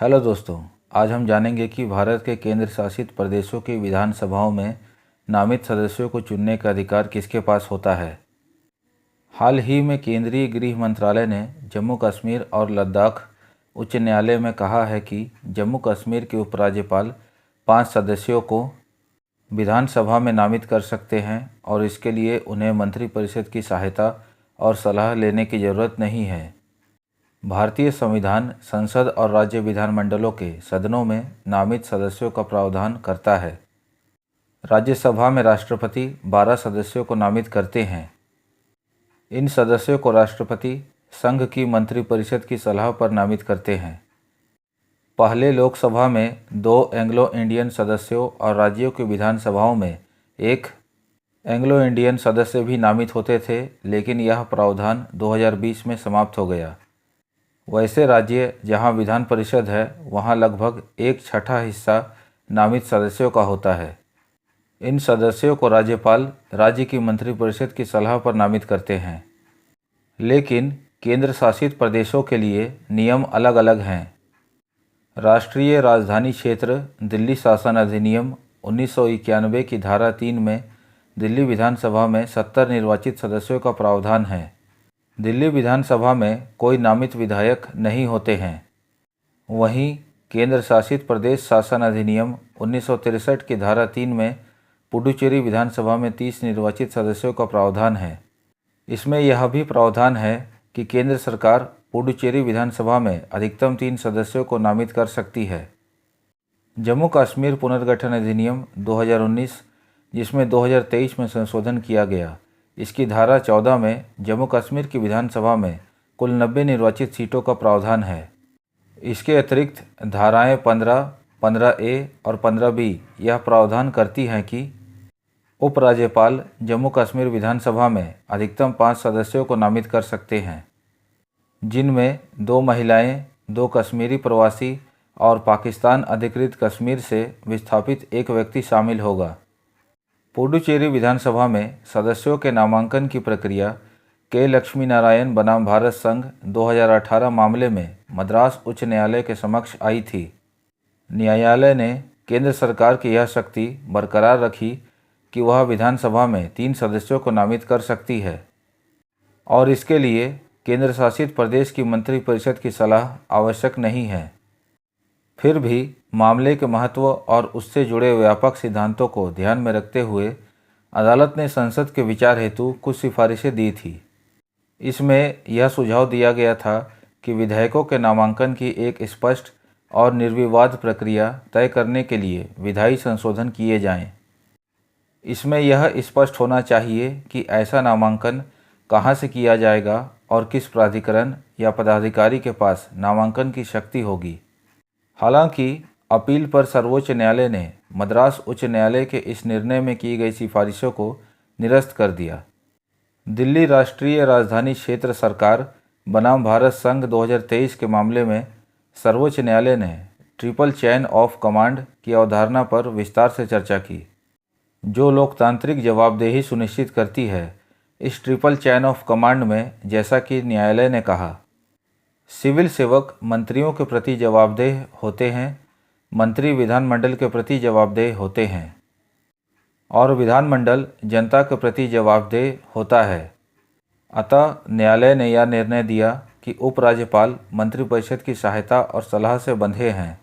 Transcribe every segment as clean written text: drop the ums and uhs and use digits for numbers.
Hello दोस्तों, आज हम जानेंगे कि भारत के केंद्र शासित प्रदेशों की विधानसभाओं में नामित सदस्यों को चुनने का अधिकार किसके पास होता है। हाल ही में केंद्रीय गृह मंत्रालय ने जम्मू कश्मीर और लद्दाख उच्च न्यायालय में कहा है कि जम्मू कश्मीर के उपराज्यपाल 5 सदस्यों को विधानसभा में नामित कर सकते हैं और इसके लिए उन्हें मंत्रिपरिषद की सहायता और सलाह लेने की ज़रूरत नहीं है। भारतीय संविधान संसद और राज्य विधानमंडलों के सदनों में नामित सदस्यों का प्रावधान करता है। राज्यसभा में राष्ट्रपति 12 सदस्यों को नामित करते हैं। इन सदस्यों को राष्ट्रपति संघ की मंत्रिपरिषद की सलाह पर नामित करते हैं। पहले लोकसभा में 2 एंग्लो इंडियन सदस्यों और राज्यों की विधानसभाओं में 1 एंग्लो इंडियन सदस्य भी नामित होते थे, लेकिन यह प्रावधान 2020 में समाप्त हो गया। वैसे राज्य जहां विधान परिषद है वहां लगभग 1/6 हिस्सा नामित सदस्यों का होता है। इन सदस्यों को राज्यपाल राज्य की मंत्रिपरिषद की सलाह पर नामित करते हैं, लेकिन केंद्र शासित प्रदेशों के लिए नियम अलग अलग हैं। राष्ट्रीय राजधानी क्षेत्र दिल्ली शासन अधिनियम 1991 की धारा 3 में दिल्ली विधानसभा में 70 निर्वाचित सदस्यों का प्रावधान है। दिल्ली विधानसभा में कोई नामित विधायक नहीं होते हैं। वहीं केंद्र शासित प्रदेश शासन अधिनियम 1963 की धारा 3 में पुडुचेरी विधानसभा में 30 निर्वाचित सदस्यों का प्रावधान है। इसमें यह भी प्रावधान है कि केंद्र सरकार पुडुचेरी विधानसभा में अधिकतम 3 सदस्यों को नामित कर सकती है। जम्मू कश्मीर पुनर्गठन अधिनियम 2019, जिसमें 2023 में संशोधन किया गया, इसकी धारा 14 में जम्मू कश्मीर की विधानसभा में कुल 90 निर्वाचित सीटों का प्रावधान है। इसके अतिरिक्त धाराएं 15, 15A और 15B यह प्रावधान करती हैं कि उपराज्यपाल जम्मू कश्मीर विधानसभा में अधिकतम 5 सदस्यों को नामित कर सकते हैं, जिनमें 2 महिलाएं, 2 कश्मीरी प्रवासी और पाकिस्तान अधिकृत कश्मीर से विस्थापित एक व्यक्ति शामिल होगा। पुडुचेरी विधानसभा में सदस्यों के नामांकन की प्रक्रिया के लक्ष्मी नारायण बनाम भारत संघ 2018 मामले में मद्रास उच्च न्यायालय के समक्ष आई थी। न्यायालय ने केंद्र सरकार की यह शक्ति बरकरार रखी कि वह विधानसभा में 3 सदस्यों को नामित कर सकती है और इसके लिए केंद्र शासित प्रदेश की मंत्रिपरिषद की सलाह आवश्यक नहीं है। फिर भी मामले के महत्व और उससे जुड़े व्यापक सिद्धांतों को ध्यान में रखते हुए अदालत ने संसद के विचार हेतु कुछ सिफारिशें दी थी। इसमें यह सुझाव दिया गया था कि विधायकों के नामांकन की एक स्पष्ट और निर्विवाद प्रक्रिया तय करने के लिए विधायी संशोधन किए जाएं। इसमें यह स्पष्ट होना चाहिए कि ऐसा नामांकन कहां से किया जाएगा और किस प्राधिकरण या पदाधिकारी के पास नामांकन की शक्ति होगी। हालांकि अपील पर सर्वोच्च न्यायालय ने मद्रास उच्च न्यायालय के इस निर्णय में की गई सिफारिशों को निरस्त कर दिया। दिल्ली राष्ट्रीय राजधानी क्षेत्र सरकार बनाम भारत संघ 2023 के मामले में सर्वोच्च न्यायालय ने ट्रिपल चेन ऑफ कमांड की अवधारणा पर विस्तार से चर्चा की, जो लोकतांत्रिक जवाबदेही सुनिश्चित करती है। इस ट्रिपल चेन ऑफ कमांड में, जैसा कि न्यायालय ने कहा, सिविल सेवक मंत्रियों के प्रति जवाबदेह होते हैं, मंत्री विधानमंडल के प्रति जवाबदेह होते हैं और विधानमंडल जनता के प्रति जवाबदेह होता है। अतः न्यायालय ने यह निर्णय दिया कि उपराज्यपाल मंत्रिपरिषद की सहायता और सलाह से बंधे हैं,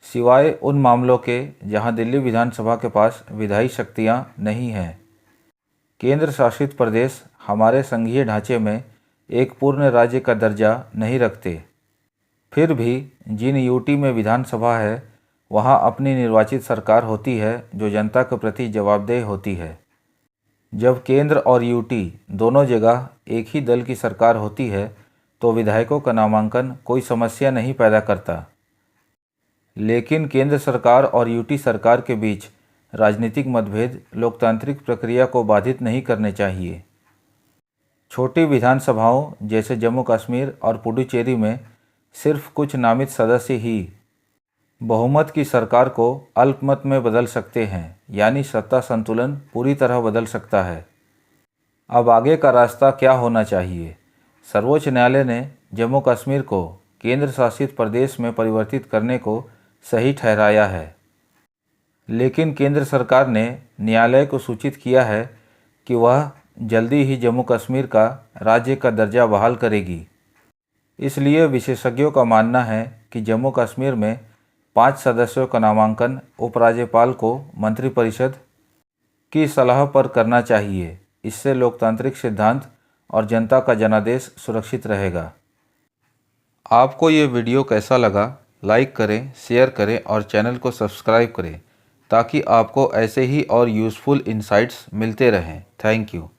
सिवाय उन मामलों के जहां दिल्ली विधानसभा के पास विधायी शक्तियां नहीं हैं। केंद्र शासित प्रदेश हमारे संघीय ढांचे में एक पूर्ण राज्य का दर्जा नहीं रखते। फिर भी जिन यूटी में विधानसभा है वहां अपनी निर्वाचित सरकार होती है जो जनता के प्रति जवाबदेह होती है। जब केंद्र और यूटी दोनों जगह एक ही दल की सरकार होती है तो विधायकों का नामांकन कोई समस्या नहीं पैदा करता। लेकिन केंद्र सरकार और यूटी सरकार के बीच राजनीतिक मतभेद लोकतांत्रिक प्रक्रिया को बाधित नहीं करने चाहिए। छोटी विधानसभाओं जैसे जम्मू कश्मीर और पुडुचेरी में सिर्फ कुछ नामित सदस्य ही बहुमत की सरकार को अल्पमत में बदल सकते हैं, यानी सत्ता संतुलन पूरी तरह बदल सकता है। अब आगे का रास्ता क्या होना चाहिए? सर्वोच्च न्यायालय ने जम्मू कश्मीर को केंद्र शासित प्रदेश में परिवर्तित करने को सही ठहराया है। लेकिन केंद्र सरकार ने न्यायालय को सूचित किया है कि वह जल्दी ही जम्मू कश्मीर का राज्य का दर्जा बहाल करेगी। इसलिए विशेषज्ञों का मानना है कि जम्मू कश्मीर में 5 सदस्यों का नामांकन उपराज्यपाल को मंत्रिपरिषद की सलाह पर करना चाहिए। इससे लोकतांत्रिक सिद्धांत और जनता का जनादेश सुरक्षित रहेगा। आपको ये वीडियो कैसा लगा? लाइक करें, शेयर करें और चैनल को सब्सक्राइब करें ताकि आपको ऐसे ही और यूज़फुल इनसाइट्स मिलते रहें। Thank you.